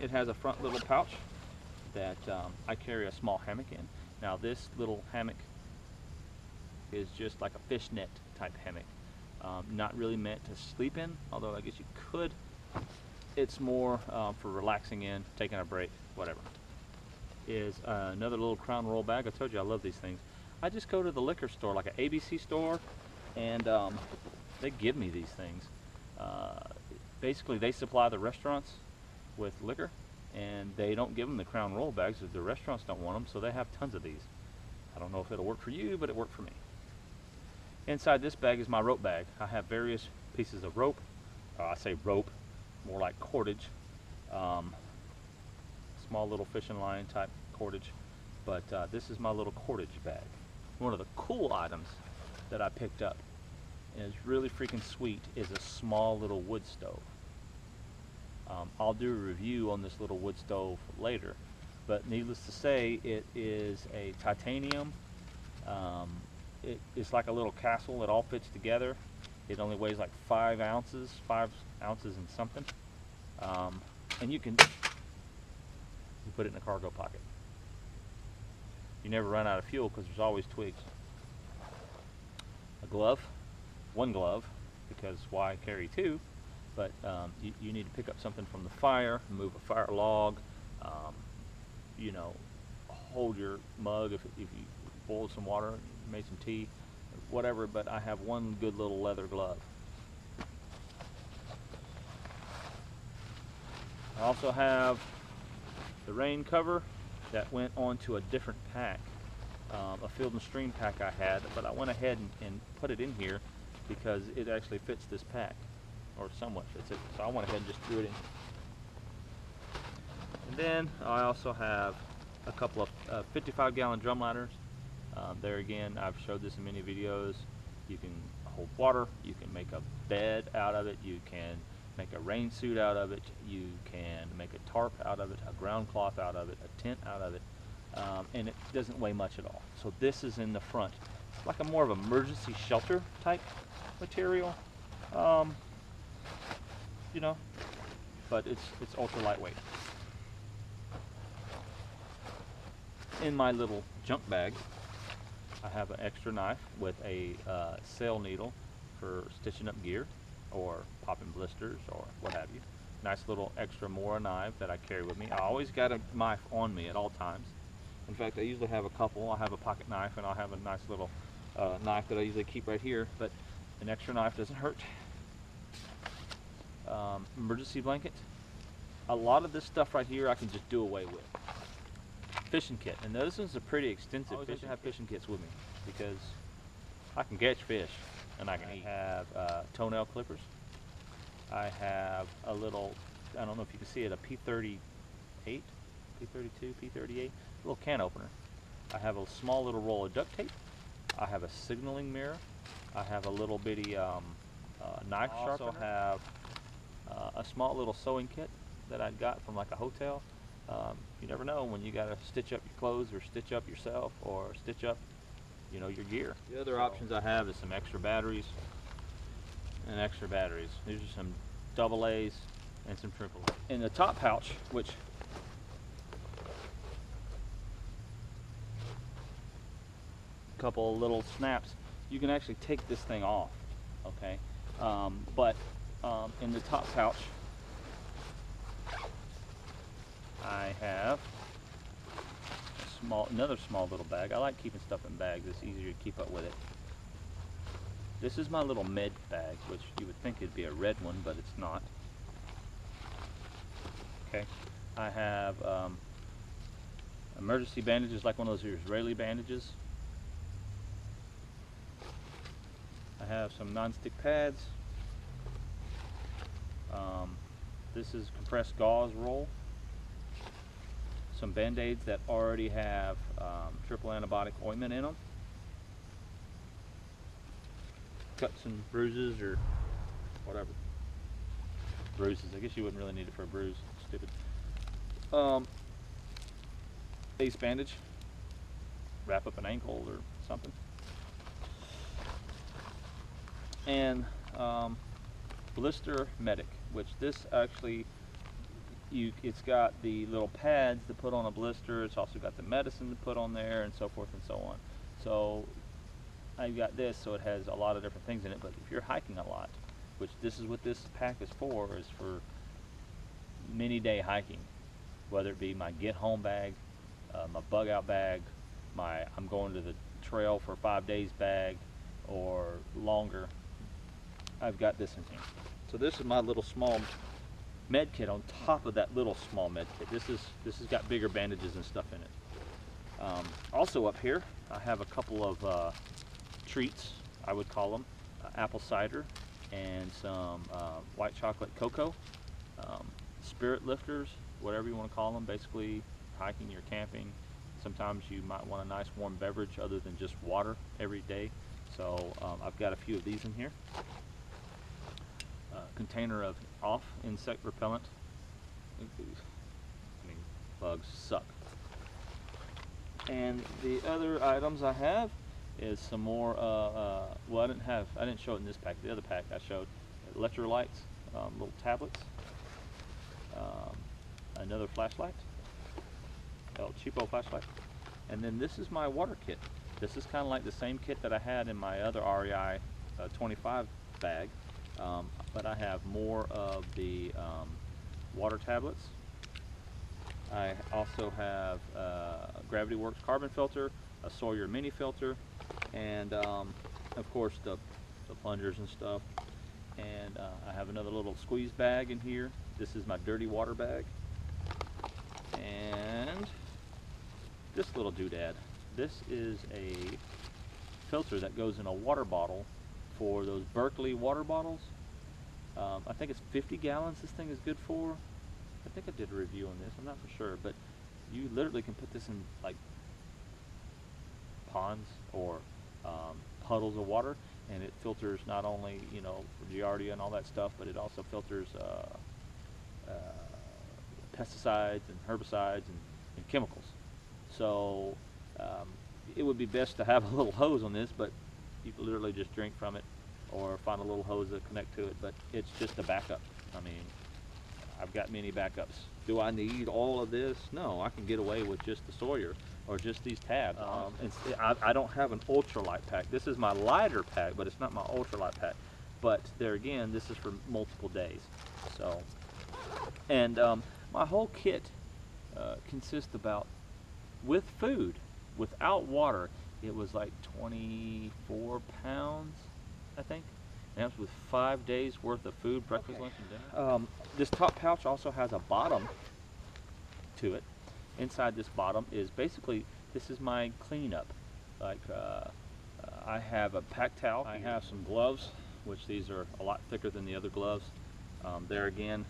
it has a front little pouch that I carry a small hammock in. Now this little hammock is just like a fishnet type hammock. Not really meant to sleep in, although I guess you could. It's more for relaxing in, taking a break, whatever. Is another little Crown Royal bag. I told you I love these things. I just go to the liquor store, like an ABC store, and they give me these things. Basically, they supply the restaurants with liquor, and they don't give them the Crown Royal bags because the restaurants don't want them, so they have tons of these. I don't know if it'll work for you, but it worked for me. Inside this bag is my rope bag. I have various pieces of rope. I say rope, more like cordage. Small little fishing line type cordage. But this is my little cordage bag. One of the cool items that I picked up, and it's really freaking sweet, is a small little wood stove. I'll do a review on this little wood stove later, but needless to say, it is a titanium. It's like a little castle. It all fits together. It only weighs like 5 ounces, 5 ounces and something. And you put it in a cargo pocket. You never run out of fuel because there's always twigs. A glove, one glove, because why carry two? But you need to pick up something from the fire, move a fire log, you know, hold your mug if you boiled some water, made some tea, whatever. But I have one good little leather glove. I also have the rain cover that went onto a different pack, a Field and Stream pack I had, but I went ahead and put it in here because it actually fits this pack, or somewhat fits it, so I went ahead and just threw it in. And then I also have a couple of 55-gallon drum ladders. There again, I've showed this in many videos. You can hold water, you can make a bed out of it, you can make a rain suit out of it, you can make a tarp out of it, a ground cloth out of it, a tent out of it, and it doesn't weigh much at all. So this is in the front. It's like a more of emergency shelter type material, you know, but it's ultra lightweight. In my little junk bag, I have an extra knife with a sail needle for stitching up gear or popping blisters or what have you. Nice little extra Mora knife that I carry with me. I always got a knife on me at all times. In fact, I usually have a couple. I have a pocket knife and I'll have a nice little knife that I usually keep right here, but an extra knife doesn't hurt. Emergency blanket. A lot of this stuff right here I can just do away with. Fishing kit, and this is a pretty extensive. I always have to have fishing kits with me because I can catch fish and I can eat. I have toenail clippers. I have a little, I don't know if you can see it, a P38, P32, P38, little can opener. I have a small little roll of duct tape. I have a signaling mirror. I have a little bitty knife sharpener. I also have a small little sewing kit that I got from like a hotel. You never know when you got to stitch up your clothes or stitch up yourself or stitch up, you know, your gear. The other options I have is some extra batteries and extra batteries. These are some AA's and some AAA. In the top pouch, which a couple of little snaps, you can actually take this thing off, okay? But in the top pouch, I have another small little bag. I like keeping stuff in bags. It's easier to keep up with it. This is my little med bag, which you would think it'd be a red one, but it's not. Okay. I have emergency bandages, like one of those Israeli bandages. I have some non-stick pads. This is compressed gauze roll. Some Band-Aids that already have triple antibiotic ointment in them. Cuts and bruises or whatever. Bruises, I guess you wouldn't really need it for a bruise. Stupid. Ace bandage. Wrap up an ankle or something. And blister medic, which this actually it's got the little pads to put on a blister. It's also got the medicine to put on there, and so forth and so on. So I've got this, so it has a lot of different things in it. But if you're hiking a lot, which this is what this pack is for many day hiking, whether it be my get home bag, my bug out bag, my I'm going to the trail for 5 days bag, or longer. I've got this in here. So this is my little small med kit on top of that little small med kit. This has got bigger bandages and stuff in it. Also up here, I have a couple of treats, I would call them, apple cider and some white chocolate cocoa, spirit lifters, whatever you want to call them. Basically, hiking or camping, sometimes you might want a nice warm beverage other than just water every day. So I've got a few of these in here. Container of off insect repellent. I mean, bugs suck. And the other items I have is some more. Well, I didn't show it in this pack. The other pack I showed electrolytes, little tablets, another flashlight, cheapo flashlight, and then this is my water kit. This is kind of like the same kit that I had in my other REI 25 bag. But I have more of the water tablets. I also have a Gravity Works carbon filter, a Sawyer mini filter, and of course the plungers and stuff. And I have another little squeeze bag in here. This is my dirty water bag. And this little doodad. This is a filter that goes in a water bottle for those Berkeley water bottles. I think it's 50 gallons this thing is good for. I think I did a review on this, I'm not for sure, but you literally can put this in like ponds or puddles of water, and it filters not only, you know, for giardia and all that stuff, but it also filters pesticides and herbicides and chemicals. So it would be best to have a little hose on this, but you can literally just drink from it or find a little hose to connect to it, but it's just a backup. I mean, I've got many backups. Do I need all of this? No, I can get away with just the Sawyer or just these tabs. I don't have an ultralight pack. This is my lighter pack, but it's not my ultralight pack. But there again, this is for multiple days. So, and my whole kit consists about, with food, without water, it was like 24 pounds, I think. And that was with 5 days worth of food, breakfast, lunch, and dinner. This top pouch also has a bottom to it. Inside this bottom is basically, this is my cleanup. Like I have a pack towel. I have some gloves, which these are a lot thicker than the other gloves. There again,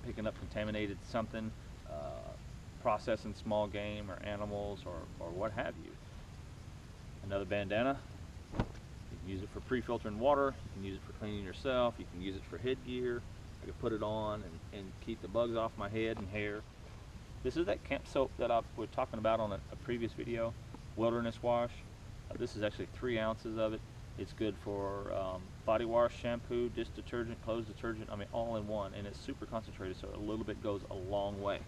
picking up contaminated something, processing small game or animals or what have you. Another bandana. You can use it for pre-filtering water, you can use it for cleaning yourself, you can use it for headgear. I can put it on and keep the bugs off my head and hair. This is that camp soap that I was talking about on a previous video, Wilderness Wash. This is actually 3 ounces of it. It's good for body wash, shampoo, dish detergent, clothes detergent, I mean all in one, and it's super concentrated, so a little bit goes a long way.